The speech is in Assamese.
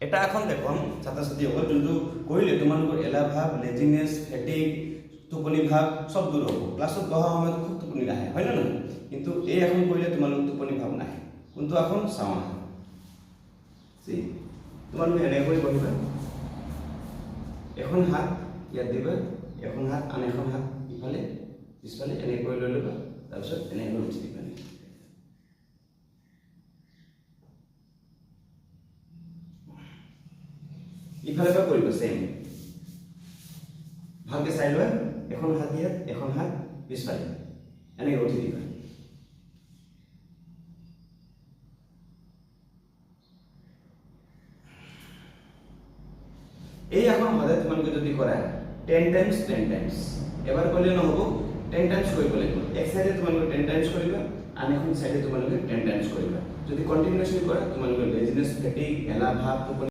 এটা এখন দেখো ছাত্ৰ ছাত্ৰীসকল যোনটো কৰিলে তোমালোকৰ এলাহ ভাৱ লেজিনেছ ফেটিক টোপনি ভাৱ চব দূৰ হ'ব ক্লাছত পঢ়া সময়ত খুব টোপনি নাহে হয় নে নহয় কিন্তু এই এখন কৰিলে তোমালোকৰ টোপনি ভাৱ নাহে কোনটো এখন চাওঁ তোমালোকে এনেকৈ পঢ়িবা এখন হাত ইয়াত দিবা এখন হাত আন এখন হাত ইফালে পিছফালে এনেকৈ লৈ ল'বা তাৰপিছত এনেকৈ উঠি দিবা ইফালে পৰা কৰিব সেম ভালকে চাই লোৱা এখন হাত ইয়াত এখন হাত পিছফালে এনেকৈ উঠি দিবা এই এখন সদায় তোমালোকে যদি কৰা 10 টাইমছ এবাৰ কৰিলে নহ'ব 10 টাইমছ কৰিব লাগিব এক সাইডে তোমালোকে 10 টাইমছ কৰিবা আন এখন সাইডে তোমালোকে 10 টাইমছ কৰিবা যদি কন্টিনিউয়াছলি কৰা তোমালোকে লেজিনেছ ফেটিক এলাহ ভাৱ